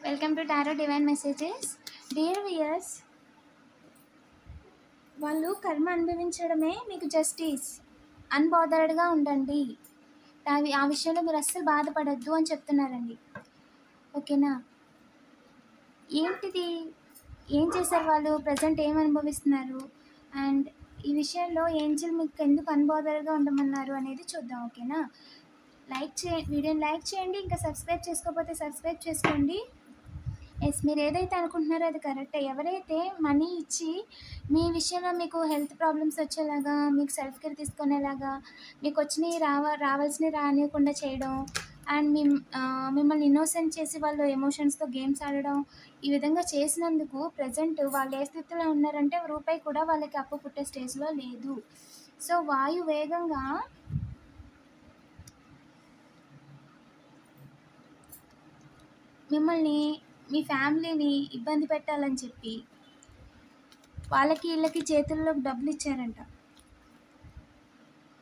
Welcome to tarot divine messages. Dear weirs, వాళ్ళు కర్మ అనుభవించడమే మీకు జస్టిస్. అన్బాదర్డ్గా ఉండండి. ఆ విషయంలో మీరు అస్సలు బాధపడద్దు అని చెప్తున్నారండి. ఓకేనా? ఏంటిది? ఏం చేశారు వాళ్ళు? ప్రజెంట్ ఏం అనుభవిస్తున్నారు? అండ్ ఈ విషయంలో ఏంజల్ మీకు ఎందుకు అన్బాదర్డ్గా ఉండమన్నారు అనేది చూద్దాం. ఓకేనా? వీడియోని లైక్ చేయండి. ఇంకా సబ్స్క్రైబ్ చేసుకోకపోతే సబ్స్క్రైబ్ చేసుకోండి. మీరు ఏదైతే అనుకుంటున్నారో అది కరెక్టే. ఎవరైతే మనీ ఇచ్చి మీ విషయంలో మీకు హెల్త్ ప్రాబ్లమ్స్ వచ్చేలాగా, మీకు సెల్ఫ్ కేర్ తీసుకునేలాగా, మీకు వచ్చినవి రావాల్సినవి రానివ్వకుండా చేయడం, అండ్ మిమ్మల్ని ఇన్నోసెంట్ చేసి వాళ్ళు ఎమోషన్స్తో గేమ్స్ ఆడడం, ఈ విధంగా చేసినందుకు ప్రజెంట్ వాళ్ళు ఏ స్థితిలో ఉన్నారంటే రూపాయి కూడా వాళ్ళకి అప్పు పుట్టే స్టేజ్లో లేదు. సో వాయు వేగంగా మిమ్మల్ని, మీ ఫ్యామిలీని ఇబ్బంది పెట్టాలని చెప్పి వాళ్ళకి వీళ్ళకి చేతుల్లోకి డబ్బులు ఇచ్చారంట.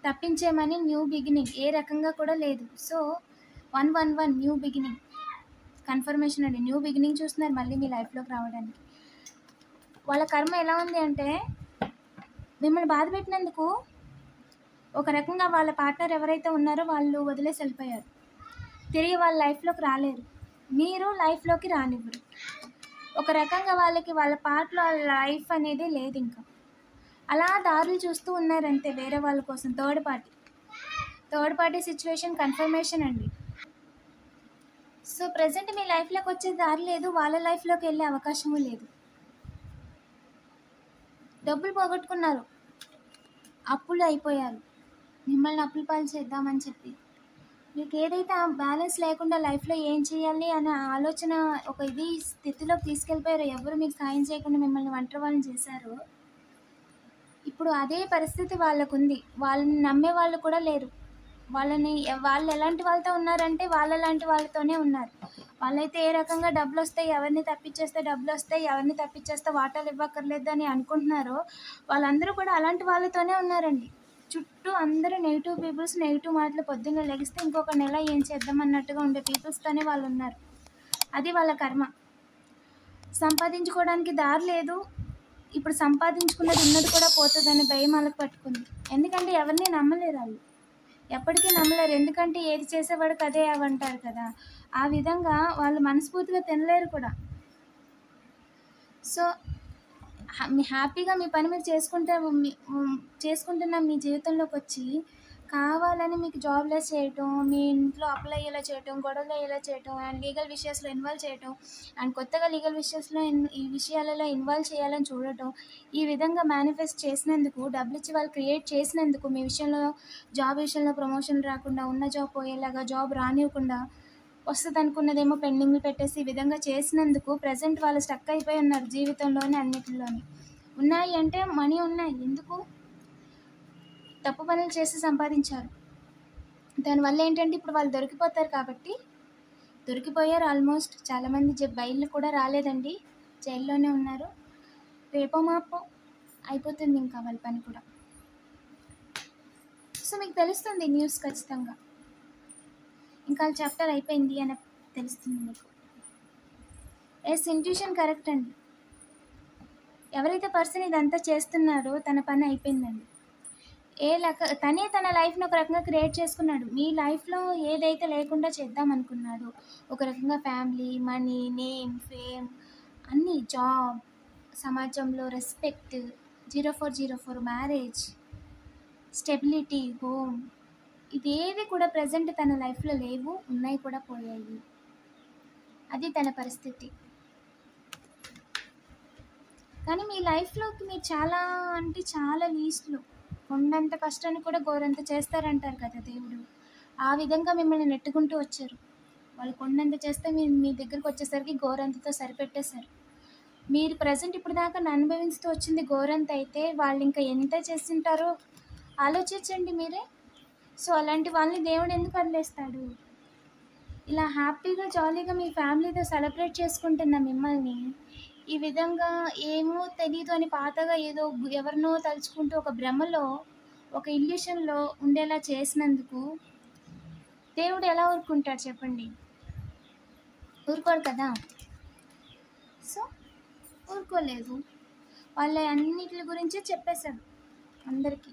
తప్పించేమని న్యూ బిగినింగ్ ఏ రకంగా కూడా లేదు. సో 111 న్యూ బిగినింగ్ కన్ఫర్మేషన్ అండి. న్యూ బిగినింగ్ చూస్తున్నారు మళ్ళీ మీ లైఫ్లోకి రావడానికి. వాళ్ళ కర్మ ఎలా ఉంది అంటే మిమ్మల్ని బాధ పెట్టినందుకు ఒక రకంగా వాళ్ళ పార్ట్నర్ ఎవరైతే ఉన్నారో వాళ్ళు వదిలేసి వెళ్ళిపోయారు. తిరిగి వాళ్ళ లైఫ్లోకి రాలేరు, మీరు లైఫ్లోకి రానివ్వరు. ఒక రకంగా వాళ్ళకి వాళ్ళ పార్ట్లో లైఫ్ అనేది లేదు. ఇంకా అలా దారులు చూస్తూ ఉన్నారంతే వేరే వాళ్ళ కోసం. థర్డ్ పార్టీ సిచ్యువేషన్ కన్ఫర్మేషన్ అండి. సో ప్రజెంట్ మీ లైఫ్లోకి వచ్చే దారి లేదు, వాళ్ళ లైఫ్లోకి వెళ్ళే అవకాశము లేదు. డబ్బులు పోగొట్టుకున్నారు, అప్పులు అయిపోయారు. మిమ్మల్ని అప్పుల పాలు చేద్దామని చెప్పి మీకు ఏదైతే ఆ బ్యాలెన్స్ లేకుండా లైఫ్లో ఏం చేయాలి అనే ఆలోచన ఒక స్థితిలోకి తీసుకెళ్ళిపోయారో, ఎవరు మీకు సాయం చేయకుండా మిమ్మల్ని ఒంటరి వాళ్ళని చేశారో, ఇప్పుడు అదే పరిస్థితి వాళ్ళకు ఉంది. వాళ్ళని నమ్మే వాళ్ళు కూడా లేరు. వాళ్ళు ఎలాంటి వాళ్ళతో ఉన్నారంటే వాళ్ళలాంటి వాళ్ళతోనే ఉన్నారు. వాళ్ళైతే ఏ రకంగా డబ్బులు వస్తాయి, ఎవరిని తప్పించేస్తే డబ్బులు వస్తాయి, ఎవరిని తప్పించేస్తే వాటాలు ఇవ్వక్కర్లేదు అని అనుకుంటున్నారో వాళ్ళందరూ కూడా అలాంటి వాళ్ళతోనే ఉన్నారండి. చుట్టూ అందరూ నెగిటివ్ పీపుల్స్, నెగిటివ్ మాటలు. పొద్దున్న లెగిస్తే ఇంకొక నెల ఏం చేద్దామన్నట్టుగా ఉండే పీపుల్స్తోనే వాళ్ళు ఉన్నారు. అది వాళ్ళ కర్మ. సంపాదించుకోవడానికి దారి లేదు. ఇప్పుడు సంపాదించుకున్నది ఉన్నది కూడా పోతుందని భయం వాళ్ళకి పట్టుకుంది. ఎందుకంటే ఎవరిని నమ్మలేరు, వాళ్ళు ఎప్పటికీ నమ్మలేరు. ఎందుకంటే ఏది చేసేవాడికి అదే అవంటారు కదా, ఆ విధంగా వాళ్ళు మనస్ఫూర్తిగా తినలేరు కూడా. సో హ్యాపీగా మీ పని మీరు చేసుకుంటున్న మీ జీవితంలోకి వచ్చి కావాలని మీకు జాబ్లెస్ చేయటం, మీ ఇంట్లో అప్లై అయ్యేలా చేయటం, గొడవలు అయ్యేలా చేయటం, అండ్ లీగల్ విషయాస్లో ఇన్వాల్వ్ చేయటం, అండ్ కొత్తగా లీగల్ ఈ విషయాలలో ఇన్వాల్వ్ చేయాలని చూడటం, ఈ విధంగా మేనిఫెస్ట్ చేసినందుకు, డబ్బులు ఇచ్చి వాళ్ళు క్రియేట్ చేసినందుకు, మీ విషయంలో జాబ్ విషయంలో ప్రమోషన్ రాకుండా, ఉన్న జాబ్ పోయేలాగా, జాబ్ రానివ్వకుండా, వస్తుంది అనుకున్నదేమో పెండింగ్లు పెట్టేసి ఈ విధంగా చేసినందుకు ప్రజెంట్ వాళ్ళు స్టక్ అయిపోయి ఉన్నారు జీవితంలోని అన్నిటిలోని. ఉన్నాయి అంటే మనీ ఉన్నాయి, ఎందుకు? తప్పు పనులు చేసి సంపాదించారు. దానివల్ల ఏంటంటే ఇప్పుడు వాళ్ళు దొరికిపోతారు కాబట్టి, దొరికిపోయారు ఆల్మోస్ట్. చాలామంది బయలు కూడా రాలేదండి, జైల్లోనే ఉన్నారు. రేపో మాపో అయిపోతుంది ఇంకా వాళ్ళ పని కూడా. సో మీకు తెలుస్తుంది న్యూస్ ఖచ్చితంగా, ఇంకా చాప్టర్ అయిపోయింది అని తెలుస్తుంది మీకు. ఇంట్యూషన్ కరెక్ట్ అండి. ఎవరైతే పర్సన్ ఇదంతా చేస్తున్నారో తన పని అయిపోయిందండి. తనే తన లైఫ్ని ఒక రకంగా క్రియేట్ చేసుకున్నాడు. మీ లైఫ్లో ఏదైతే లేకుండా చేద్దాం అనుకున్నాడో, ఒక రకంగా ఫ్యామిలీ, మనీ, నేమ్, ఫేమ్, అన్నీ, జాబ్, సమాజంలో రెస్పెక్ట్, 0404 మ్యారేజ్, స్టెబిలిటీ, హోమ్, ఇదేవి కూడా ప్రజెంట్ తన లైఫ్లో లేవు, ఉన్నాయి కూడా పోయాయి. అది తన పరిస్థితి. కానీ మీ లైఫ్లోకి మీరు చాలా అంటే చాలా లీస్ట్లో కొండంత కష్టాన్ని కూడా గోరంత చేస్తారంటారు కదా దేవుడు. ఆ విధంగా మిమ్మల్ని నెట్టుకుంటూ వచ్చారు. వాళ్ళు కొండంత చేస్తే మీ దగ్గరకు వచ్చేసరికి గోరంతతో సరిపెట్టేశారు. మీరు ప్రజెంట్ ఇప్పుడు దాకా అనుభవిస్తూ వచ్చింది గోరంత అయితే వాళ్ళు ఇంకా ఎంత చేస్తుంటారో ఆలోచించండి మీరే. సో అలాంటి వాళ్ళని దేవుడు ఎందుకు వదిలేస్తాడు? ఇలా హ్యాపీగా జాలీగా మీ ఫ్యామిలీతో సెలబ్రేట్ చేసుకుంటున్న మిమ్మల్ని ఈ విధంగా ఏమో తెలీదు అని పాతగా ఏదో ఎవరినో తలుచుకుంటూ ఒక భ్రమలో, ఒక ఇల్యూషన్లో ఉండేలా చేసినందుకు దేవుడు ఎలా ఊరుకుంటాడు చెప్పండి? ఊరుకోడు కదా. ఊరుకోలేదు. వాళ్ళ అన్నిటి గురించి చెప్పేశాడు అందరికీ.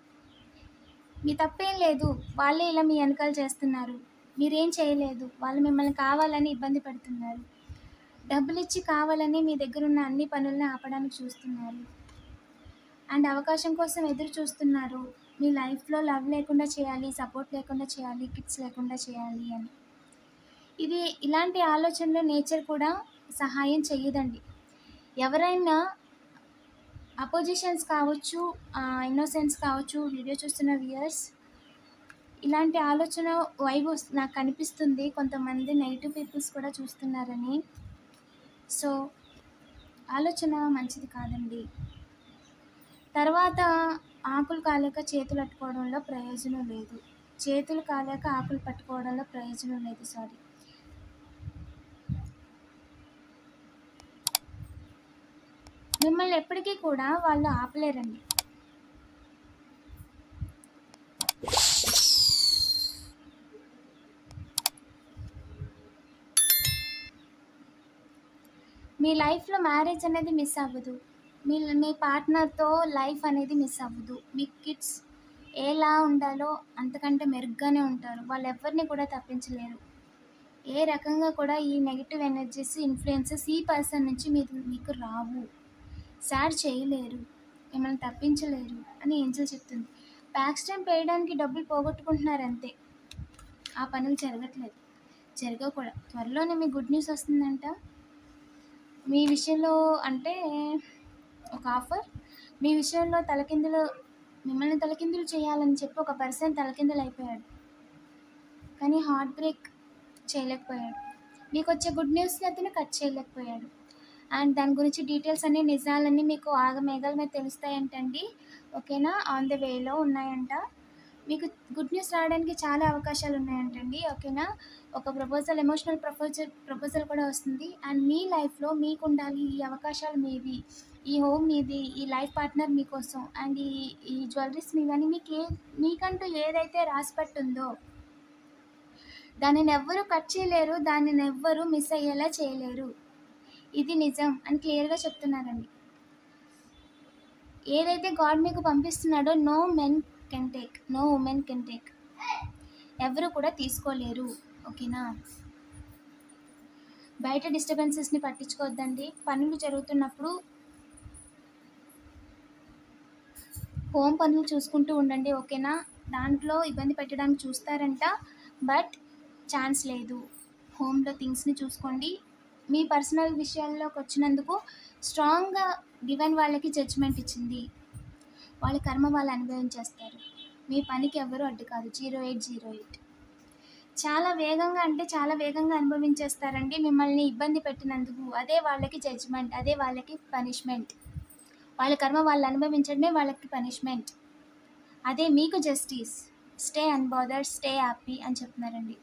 మీ తప్పేం లేదు, వాళ్ళే ఇలా మీ వెనకాల చేస్తున్నారు, మీరేం చేయలేదు, వాళ్ళు మిమ్మల్ని కావాలని ఇబ్బంది పెడుతున్నారు, డబ్బులు ఇచ్చి కావాలని మీ దగ్గర ఉన్న అన్ని పనులను ఆపడానికి చూస్తున్నారు, అండ్ అవకాశం కోసం ఎదురు చూస్తున్నారు, మీ లైఫ్లో లవ్ లేకుండా చేయాలి, సపోర్ట్ లేకుండా చేయాలి, కిడ్స్ లేకుండా చేయాలి అని. ఇలాంటి ఆలోచనలో నేచర్ కూడా సహాయం చెయ్యదండి. ఎవరైనా అపోజిషన్స్ కావచ్చు, ఇన్నోసెన్స్ కావచ్చు, వీడియో చూస్తున్న వ్యూయర్స్, ఇలాంటి ఆలోచన వైబ్ నాకు కనిపిస్తుంది. కొంతమంది నెగిటివ్ పీపుల్స్ కూడా చూస్తున్నారని. సో ఆలోచన మంచిది కాదండి. తర్వాత ఆకులు కాలేక చేతులు పట్టుకోవడంలో ప్రయోజనం లేదు. చేతులు కాలేక ఆకులు పట్టుకోవడంలో ప్రయోజనం లేదు. మిమ్మల్ని ఎప్పటికీ కూడా వాళ్ళు ఆపలేరండి. మీ లైఫ్లో మ్యారేజ్ అనేది మిస్ అవ్వదు, మీ పార్ట్నర్తో లైఫ్ అనేది మిస్ అవ్వదు. మీ కిడ్స్ ఎలా ఉండాలో అంతకంటే మెరుగ్గానే ఉంటారు. వాళ్ళు ఎవరిని కూడా తప్పించలేరు. ఏ రకంగా కూడా ఈ నెగిటివ్ ఎనర్జీస్, ఇన్ఫ్లుయెన్సెస్ ఈ పర్సన్ నుంచి మీకు రావు. సాడ్ చేయలేరు, మిమ్మల్ని తప్పించలేరు అని ఏంజల్ చెప్తుంది. బ్యాక్ స్టాంప్ వేయడానికి డబ్బులు పోగొట్టుకుంటున్నారు అంతే. ఆ పనులు జరగట్లేదు, జరగవు కూడా. త్వరలోనే మీ గుడ్ న్యూస్ వస్తుందంట. మీ విషయంలో అంటే ఒక ఆఫర్, మీ విషయంలో మిమ్మల్ని తలకిందులు చేయాలని చెప్పి ఒక పర్సన్ తలకిందులు అయిపోయాడు, కానీ హార్ట్ బ్రేక్ చేయలేకపోయాడు. మీకు వచ్చే గుడ్ న్యూస్ని అతను కట్ చేయలేకపోయాడు. అండ్ దాని గురించి డీటెయిల్స్ అన్ని, నిజాలన్నీ మీకు ఆగమేఘాల మీద తెలుస్తాయంటండి. ఓకేనా? ఆన్ ద వేలో ఉన్నాయంట. మీకు గుడ్ న్యూస్ రావడానికి చాలా అవకాశాలు ఉన్నాయంటండి. ఓకేనా? ఒక ప్రపోజల్, ఎమోషనల్ ప్రపోజల్ కూడా వస్తుంది. అండ్ మీ లైఫ్లో మీకు ఉండాలి ఈ అవకాశాలు మీవి, ఈ హోమ్ మీది, ఈ లైఫ్ పార్ట్నర్ మీకోసం, అండ్ ఈ జ్యువెలరీస్ మీవని మీకంటూ ఏదైతే రాసిపెట్టుందో దానిని ఎవ్వరూ కట్ చేయలేరు, దానిని ఎవ్వరూ మిస్ అయ్యేలా చేయలేరు. ఇది నిజం అని క్లియర్గా చెప్తున్నారండి. ఏదైతే గాడ్ మీకు పంపిస్తున్నాడో no men can take, no women can take, ఎవరు కూడా తీసుకోలేరు. ఓకేనా? బయట డిస్టర్బెన్సెస్ని పట్టించుకోవద్దండి. పనులు జరుగుతున్నప్పుడు హోమ్ పనులు చూసుకుంటూ ఉండండి. ఓకేనా? దాంట్లో ఇబ్బంది పెట్టడానికి చూస్తారంట, బట్ ఛాన్స్ లేదు. హోమ్లో థింగ్స్ని చూసుకోండి. మీ పర్సనల్ విషయాల్లోకి వచ్చినందుకు స్ట్రాంగ్గా డివైన్ వాళ్ళకి జడ్జ్మెంట్ ఇచ్చింది. వాళ్ళ కర్మ వాళ్ళు అనుభవించేస్తారు. మీ పనికి ఎవరు అడ్డు కాదు. 0808 చాలా వేగంగా, అంటే చాలా వేగంగా అనుభవించేస్తారండి మిమ్మల్ని ఇబ్బంది పెట్టినందుకు. అదే వాళ్ళకి జడ్జ్మెంట్, అదే వాళ్ళకి పనిష్మెంట్. వాళ్ళ కర్మ వాళ్ళు అనుభవించడమే వాళ్ళకి పనిష్మెంట్, అదే మీకు జస్టిస్. స్టే అన్బాదర్డ్, స్టే హ్యాపీ అని చెప్తున్నారండి.